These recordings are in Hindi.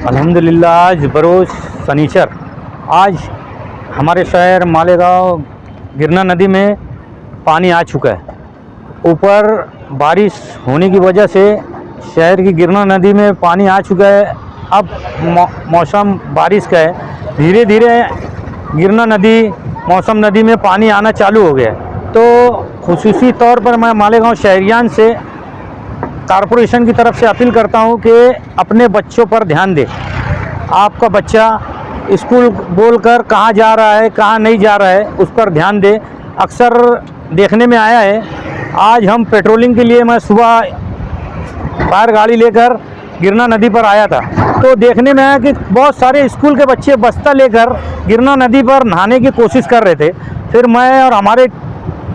अल्हम्दुलिल्लाह आज बरोज़ शनिचर आज हमारे शहर मालेगांव गिरना नदी में पानी आ चुका है। ऊपर बारिश होने की वजह से शहर की गिरना नदी में पानी आ चुका है। अब मौसम बारिश का है, धीरे धीरे गिरना नदी मौसम नदी में पानी आना चालू हो गया है। तो खुसूसी तौर पर मैं मालेगांव शहरियान से कॉरपोरेशन की तरफ से अपील करता हूं कि अपने बच्चों पर ध्यान दें। आपका बच्चा स्कूल बोलकर कहाँ जा रहा है कहाँ नहीं जा रहा है उस पर ध्यान दें। अक्सर देखने में आया है, आज हम पेट्रोलिंग के लिए मैं सुबह फायर गाड़ी लेकर गिरना नदी पर आया था, तो देखने में आया कि बहुत सारे स्कूल के बच्चे बस्ता लेकर गिरना नदी पर नहाने की कोशिश कर रहे थे। फिर मैं और हमारे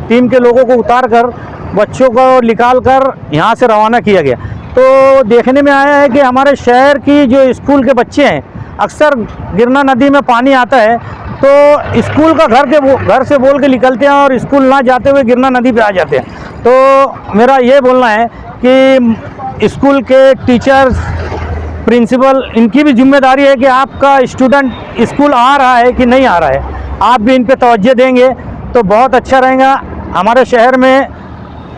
टीम के लोगों को उतार कर बच्चों को निकाल कर यहाँ से रवाना किया गया। तो देखने में आया है कि हमारे शहर की जो स्कूल के बच्चे हैं, अक्सर गिरना नदी में पानी आता है तो स्कूल का घर से बोल के निकलते हैं और स्कूल ना जाते हुए गिरना नदी पे आ जाते हैं। तो मेरा ये बोलना है कि स्कूल के टीचर्स, प्रिंसिपल, इनकी भी जिम्मेदारी है कि आपका स्टूडेंट स्कूल आ रहा है कि नहीं आ रहा है, आप भी इन पे तवज्जो देंगे तो बहुत अच्छा रहेगा। हमारे शहर में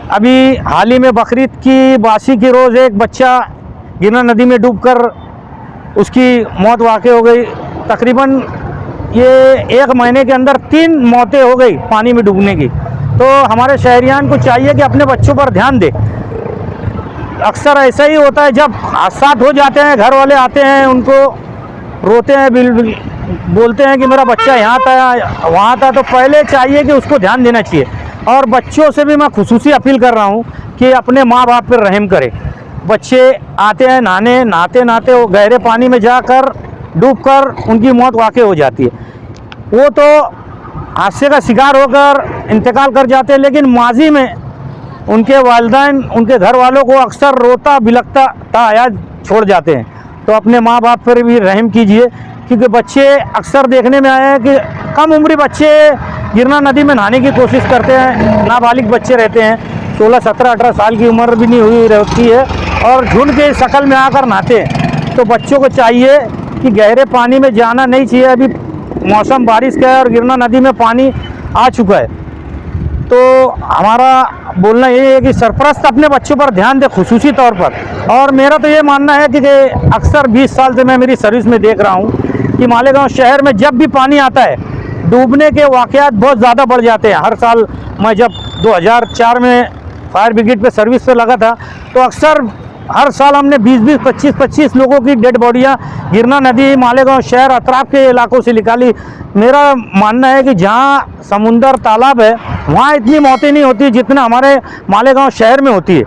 अभी हाल ही में बकरीद की बासी की रोज़ एक बच्चा गिरना नदी में डूबकर उसकी मौत वाक़ई हो गई। तकरीबन ये 1 महीने के अंदर 3 मौतें हो गई पानी में डूबने की। तो हमारे शहरियान को चाहिए कि अपने बच्चों पर ध्यान दें। अक्सर ऐसा ही होता है, जब हादसा हो जाते हैं घर वाले आते हैं, उनको रोते हैं, बोलते हैं कि मेरा बच्चा यहाँ था वहाँ था। तो पहले चाहिए कि उसको ध्यान देना चाहिए। और बच्चों से भी मैं खुसूसी अपील कर रहा हूँ कि अपने माँ बाप पर रहम करें। बच्चे आते हैं नहाते नहाते वो गहरे पानी में जाकर डूबकर उनकी मौत वाक़ई हो जाती है। वो तो हादसे का शिकार होकर इंतकाल कर जाते हैं, लेकिन माजी में उनके वालिदैन उनके घर वालों को अक्सर रोता बिलखता तायाद छोड़ जाते हैं। तो अपने माँ बाप पर भी रहम कीजिए, क्योंकि बच्चे अक्सर देखने में आए हैं कि कम उम्री बच्चे गिरना नदी में नहाने की कोशिश करते हैं। नाबालिग बच्चे रहते हैं, 16, 17, 18 साल की उम्र भी नहीं हुई रहती है और झुंड के शक्ल में आकर नहाते हैं। तो बच्चों को चाहिए कि गहरे पानी में जाना नहीं चाहिए। अभी मौसम बारिश का है और गिरना नदी में पानी आ चुका है। तो हमारा बोलना ये है कि सरपरस्त अपने बच्चों पर ध्यान दे खुसूसी तौर पर। और मेरा तो ये मानना है कि अक्सर 20 साल से मैं मेरी सर्विस में देख रहा हूँ कि मालेगांव शहर में जब भी पानी आता है डूबने के वाक़यात बहुत ज़्यादा बढ़ जाते हैं। हर साल मैं जब 2004 में फायर ब्रिगेड पे सर्विस पे लगा था, तो अक्सर हर साल हमने 20-20, 25-25 लोगों की डेड बॉडियाँ गिरना नदी, मालेगांव शहर, अतराफ के इलाकों से निकाली। मेरा मानना है कि जहाँ समुंदर तालाब है वहाँ इतनी मौतें नहीं होती जितना हमारे मालेगांव शहर में होती है।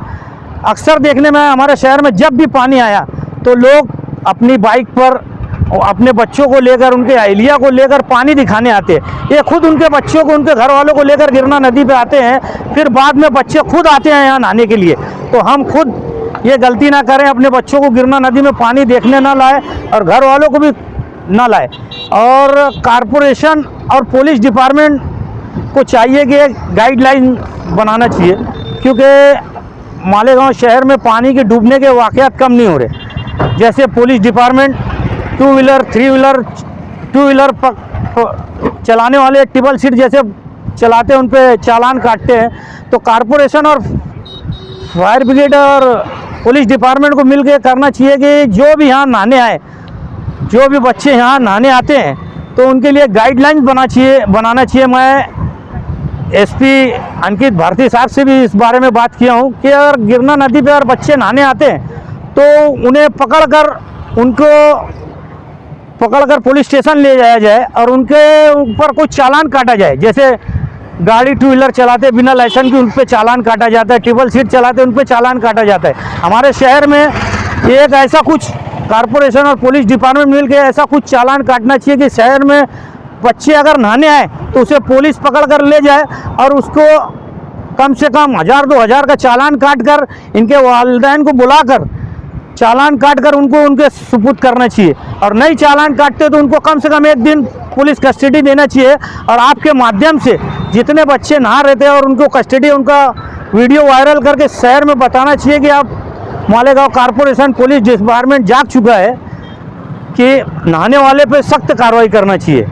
अक्सर देखने में हमारे शहर में जब भी पानी आया तो लोग अपनी बाइक पर अपने बच्चों को लेकर, उनके अहलिया को लेकर पानी दिखाने आते हैं। ये खुद उनके बच्चों को, उनके घर वालों को लेकर गिरना नदी पे आते हैं, फिर बाद में बच्चे खुद आते हैं यहाँ नहाने के लिए। तो हम खुद ये गलती ना करें, अपने बच्चों को गिरना नदी में पानी देखने ना लाए और घर वालों को भी ना लाए। और कॉरपोरेशन और पुलिस डिपार्टमेंट को चाहिए कि एक गाइडलाइन बनाना चाहिए, क्योंकि मालेगांव शहर में पानी के डूबने के वाक़यात कम नहीं हो रहे। जैसे police department 2 wheeler 3 wheeler 2 wheeler चलाने वाले ट्रिपल सीट जैसे चलाते हैं, उन पे चालान काटते हैं। तो कॉरपोरेशन और फायर ब्रिगेड और पुलिस डिपार्टमेंट को मिलकर करना चाहिए कि जो भी यहाँ नहाने आए, जो भी बच्चे यहाँ नहाने आते हैं, तो उनके लिए गाइडलाइन बनाना चाहिए। मैं एसपी अंकित भारती साहब से भी इस बारे में बात किया हूँ कि अगर गिरना नदी पे अगर बच्चे नहाने आते हैं तो उन्हें पकड़कर पुलिस स्टेशन ले जाया जाए और उनके ऊपर कुछ चालान काटा जाए। जैसे गाड़ी 2 व्हीलर चलाते बिना लाइसेंस के उन पर चालान काटा जाता है, ट्रिपल सीट चलाते उन पर चालान काटा जाता है। हमारे शहर में एक ऐसा कुछ कॉरपोरेशन और पुलिस डिपार्टमेंट मिलकर ऐसा कुछ चालान काटना चाहिए कि शहर में बच्चे अगर नहाने आए तो उसे पुलिस पकड़ कर ले जाए और उसको कम से कम 1000-2000 का चालान काट कर, इनके वालिदैन को बुलाकर चालान काट कर उनको उनके सुपुर्द करना चाहिए। और नहीं चालान काटते तो उनको कम से कम 1 दिन पुलिस कस्टडी देना चाहिए। और आपके माध्यम से जितने बच्चे नहा रहे थे और उनको कस्टडी, उनका वीडियो वायरल करके शहर में बताना चाहिए कि आप मालेगांव कॉरपोरेशन पुलिस डिपार्टमेंट जाग चुका है कि नहाने वाले पे सख्त कार्रवाई करना चाहिए।